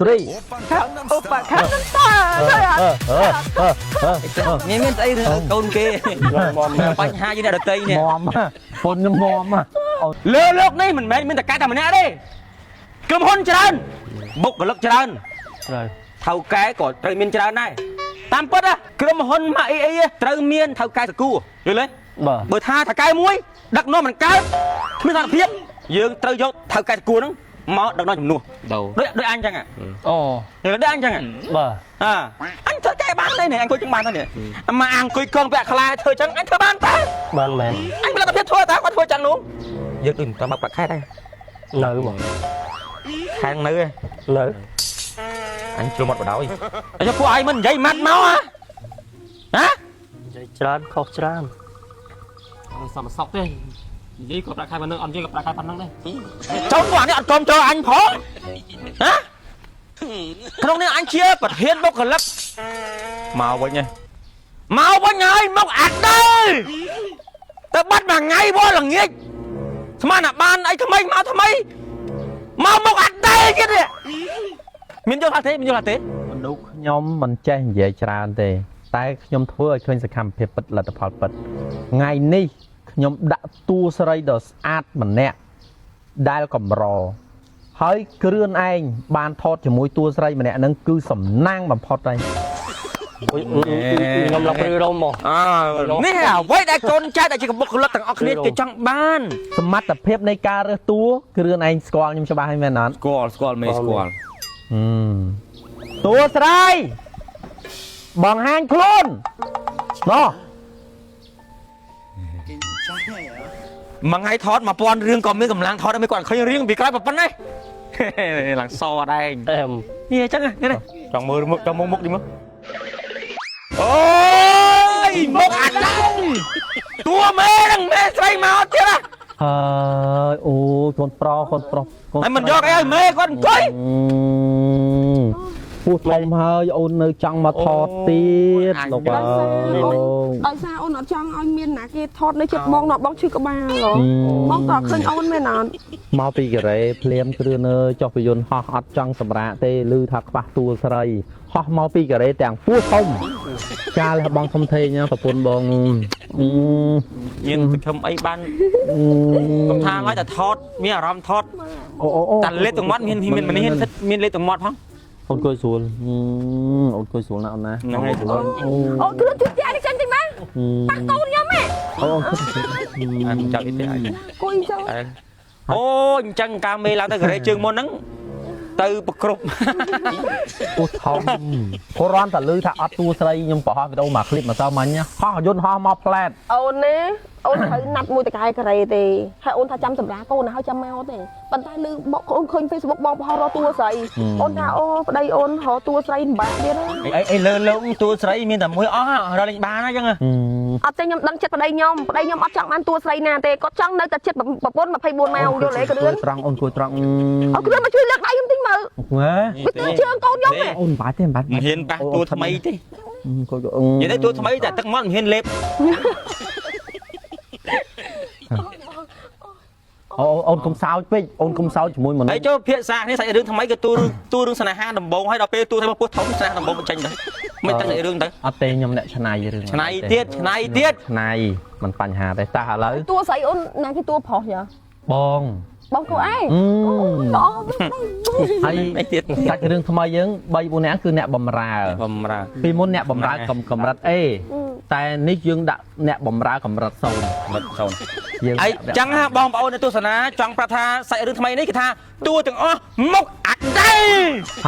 three ឧបខណ្ឌតើមានស្អីកូនគេបញ្ហាយើងអ្នកដតីនេះមមប៉ុនមមលើលោកនេះមិនមែនមានតែកាតែម្នាក់ទេក្រុមហ៊ុនច្រើនបុគ្គលិកច្រើនថៅកែក៏ត្រូវមានច្រើនដែរតាមពិតក្រុមហ៊ុនម៉ាក់អីត្រូវមានថៅកែសកួរយល់ទេបើថាថៅកែមួយដឹកនាំមិនកើតគ្មានសន្តិភាពយើងត្រូវយកថៅកែសកួរហ្នឹងមកដឹកនាំជំនួសដូចអញចឹងអូដូចអញចឹងបាទអញធ្វើកែបានទេនេះអញអង្គុយចឹងបានទេនេះមកអង្គុយកងពាក់ខ្លាធ្វើចឹងអញធ្វើបានតើបានមែនអញមានលទ្ធភាពធ្វើតើគាត់ធ្វើចឹងនោះយើងដូចមិនតាមបាក់ខែដែរនៅមកខែនៅនៅអញជ្រុំមាត់បដ ாய் អញពួកឯងមិននិយាយម៉ាត់មកហ៎និយាយច្រើនខុសច្រើនសំសក់ទេនិយាយក៏ប្រាក់ខែប៉ុណ្ណឹងអត់និយាយក៏ប្រាក់ខែប៉ុណ្ណឹងដែរចូលពួកនេះអត់គ្រប់ចូលអញផងក្នុងនេះអញជាប្រធានបុគ្គលិកមកវិញហើយមកអាត់ដែរទៅបាត់មួយថ្ងៃវល់ល្ងាចស្មានបានអីថ្មីមកថ្មីមកអាត់ដែរទៀតមានយល់ថាទេមនុស្សខ្ញុំមិនចេះនិយាយច្រើនទេតែខ្ញុំធ្វើឲ្យឃើញសកម្មភាពពិតលទ្ធផលពិតថ្ងៃនេះខ្ញុំដាក់តួស្រីដ៏ស្អាតម្នាក់ដែលកម្រហើយគ្រឿនឯងបានថតជាមួយតួស្រីម្នាក់ហ្នឹងគឺសំណាងបំផុតហើយខ្ញុំឡើងព្រឺរោមមកនេះអ្វីដែលកូនចៅដែលជាបុគ្គលិកទាំងអស់គ្នាគេចង់បានសមត្ថភាពនៃការរើសតួគ្រឿនឯងស្គាល់ខ្ញុំច្បាស់ហើយមែនអត់ស្គាល់មេស្គាល់តួស្រីបង្ហាញខ្លួនណោះមួយថ្ងៃថត1000រឿងក៏មានកម្លាំងថតឲ្យគាត់ឃើញរឿងពីក្រោយប៉ុណ្ណេះឡើងសអត់ឯងនេះអញ្ចឹងនេះចង់មើលមុខនេះមើលអូយមុខអាត់ដែរតួមេហ្នឹងមេស្រីមកទៀតហើយអូយកូនប្រុសហើយមិនយកអីឲ្យមេគាត់អង្គុយពូធំហើយអូននៅចង់មកថតទៀតលោកអើយដោយសារអូនអត់ចង់ឲ្យមានណាគេថតនៅជិតបងណោះបងឈឺក្បាលបងតើឃើញអូនមែនអត់មកពីកូរ៉េភ្លាមគ្រឿនចុះពយន្តហោះអត់ចង់សម្រាកទេឮថាខ្វះតួស្រីហោះមកពីកូរ៉េទាំងពូធំចាលបងធំធេងប្រពន្ធបងមានសង្ឃឹមអីបានខ្ញុំថាឲ្យតែថតមានអារម្មណ៍ថតតែលេខទាំងមាត់មានមានលេខទាំងមាត់ផងអូនគួយស្រួលអូនគួយស្រួលណាស់អូនណាហ្នឹងហើយស្រួលអូនគ្រឿនជួយផ្ទះនេះចាញ់តិចមកប៉ះកូនខ្ញុំហ៎អូអញចាប់ទេអញគួយចូលអូអញ្ចឹងកាមេឡើងទៅកូរ៉េជើងមុនហ្នឹងទៅប្រគ្រប់ពូធំគាត់រំតែឮថាអត់តួស្រីខ្ញុំបង្ហោះវីដេអូមួយคลิปមកទៅមិញហោះយន្តហោះមកផ្លែតអូនណាអូនត្រូវណាត់មួយតកែកូរ៉េទេហើយអូនថាចាំសម្រាប់កូនហើយចាំមកទេប៉ុន្តែឮបងអូនឃើញ Facebook បងបង្ហោះរកតួស្រីអូនថាអូប្តីអូនរកតួស្រីមិនបាក់ទៀតអីលើតួស្រីមានតែមួយអស់រកលេងបានអញ្ចឹងអត់ទេខ្ញុំដឹងចិត្តប្តីខ្ញុំអត់ចង់បានតួស្រីណាទេគាត់ចង់នៅតែចិត្តប្រពន្ធ24ម៉ោងយល់ទេគ្រឿនត្រង់អូនគួយត្រង់អូគ្រឿនមកជួយលើកដៃខ្ញុំតិចមើលវាជើងកូនខ្ញុំអូនបាច់ទេបាច់មិនហ៊ានប៉ះតួថ្មីទេនិយាយទៅតួថ្មីតែទឹកមាត់មិនហ៊ានលេបអូនកុំសោចពេកអូនកុំសោចជាមួយមនុស្សហើយចូលភាសានេះសាច់រឿងថ្មីក៏តួរឿងស្នេហាដំបងហើយដល់ពេលតួថ្មីពោះធំស្នេហាដំបងបញ្ចេញទៅមិនតែរឿងទៅអត់ទេខ្ញុំអ្នកឆ្នៃរឿងឆ្នៃទៀតឆ្នៃមិនបញ្ហាទេតើឥឡូវតួស្អីអូនណាគេតួប្រុសយ៉ាបងកូនឯងហើយទៀតសាច់រឿងថ្មីយើង3 4នាក់គឺអ្នកបំរើពីមុនអ្នកបំរើកម្រិត A តែនេះយើងដាក់អ្នកបំរើកម្រិត0យើងអីចឹងបងប្អូននៅទស្សនាចង់ប្រាប់ថាសាច់រឿងថ្មីនេះគេថាតួទាំងអស់មុខអាត់ដែរ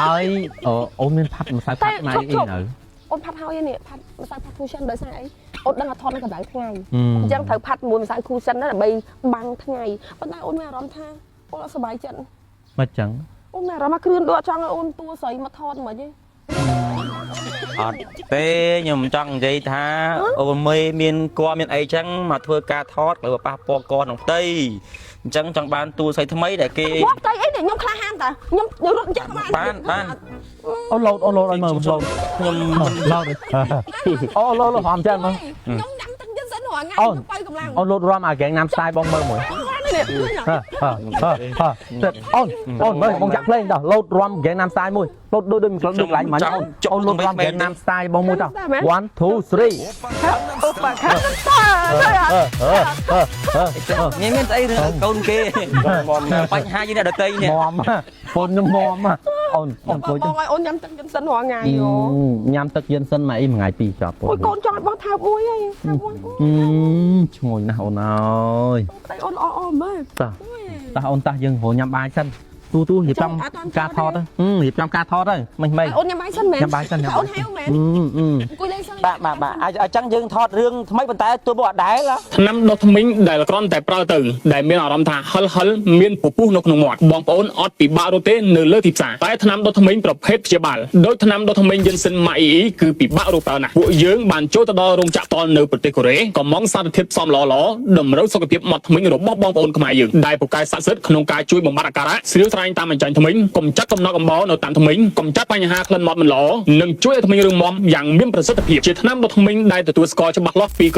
ហើយអូនមានផាត់ម្សៅផាត់ណៃអីនៅអូនផាត់ហើយនេះផាត់ម្សៅផាត់ cushion ដោយសារអីអូនដឹងថាថតនៅកម្ដៅថ្ងៃអញ្ចឹងត្រូវផាត់មួយម្សៅ cushion ណាដើម្បីបាំងថ្ងៃប៉ុន្តែអូនមានអារម្មណ៍ថាអូនអត់សុបាយចិត្តមិនចឹងអូនមានអារម្មណ៍ថាគ្រឿនដូចអត់ចង់ឲ្យអូនតួស្រីមកថតមិនទេអត់ទេខ្ញុំចង់និយាយថាអូនមេមានគាត់មានអីចឹងមកធ្វើការថតលើប៉ះពាល់កក្នុងផ្ទៃអញ្ចឹងចង់បានតួស្រីថ្មីដែលគេផ្ទៃអីខ្ញុំក្លាហានតាខ្ញុំរត់អញ្ចឹងបានអូឡូតឲ្យមើលខ្ញុំឡូតអូឡូតហមចឹងមកខ្ញុំញ៉ាំទឹកចិត្តសិនរាល់ថ្ងៃខ្ញុំបើកម្លាំងអូឡូតរំអាហ្គេងណាំស្ទាយបងមើលមួយ អូនមើលបងចាក់ភ្លេងដល់លោតរំហ្គេមណាំស្ទាយមួយលោតដូចដូចកន្លែងមិញអូនលោតរំហ្គេមណាំស្ទាយបងមួយតោះ 1 2 3 អូប៉ាខាត់ មានស្អីកូនគេបញ្ហាយើងអ្នកដតីនេះ មមពូនខ្ញុំមមអូនអង្គុយ បងឲ្យអូនញ៉ាំទឹកយិនសិនរាល់ថ្ងៃយោ ញ៉ាំទឹកយិនសិនមកអីមួយថ្ងៃពីរចប់ពូ អូយកូនចោតបងថើបមួយហើយថើបមួយ ឈ្ងុយណាស់អូនអើយ ប្តីអូនអៗមើល តោះអូនតោះយើងព្រោះញ៉ាំបាយសិនទូរៀបចំការថតទៅរៀបចំការថតទៅមិន អូនញ៉ាំបាយសិនមែន ញ៉ាំបាយសិន អូនហៅមែនអង្គុយលេងសិន បាទអញ្ចឹងយើងថតរឿងថ្មីប៉ុន្តែទួបអត់ដែរ ថ្នាំដុសធ្មេញដែលគ្រាន់តែប្រើទៅដែលមានអារម្មណ៍ថាហិលមានពពុះនៅក្នុងមាត់បងប្អូនអត់ពិបាករត់ទេនៅលើទីផ្សារតែថ្នាំដុសធ្មេញប្រភេទព្យាបាលដោយថ្នាំដុសធ្មេញយិនសិនម៉ាអ៊ីគឺពិបាករកប្រើណាស់ពួកយើងបានចូលទៅដល់រោងចក្រតលនៅប្រទេសកូរ៉េកំងសារធាតុផ្សំល្អតម្រូវសុខភាពមាត់ធ្មេញរបស់បងប្អូនខ្មែរយើងដែលពូកែស័ក្តិសិទ្ធិក្នុងការជួយបំបត្តិអាការៈស្រាវស្រាញតាមអញ្ចាញ់ធ្មេញកំចាត់កំណកអំបោនៅតាមធ្មេញកំចាត់បញ្ហាក្លិនមាត់មិនល្អនិងជួយឲ្យធ្មេញរឹងមាំយ៉ាងមានប្រសិទ្ធភាពជាថ្នាំដុសធ្មេញដែលទទួលស្គាល់ច្បាស់លាស់ពី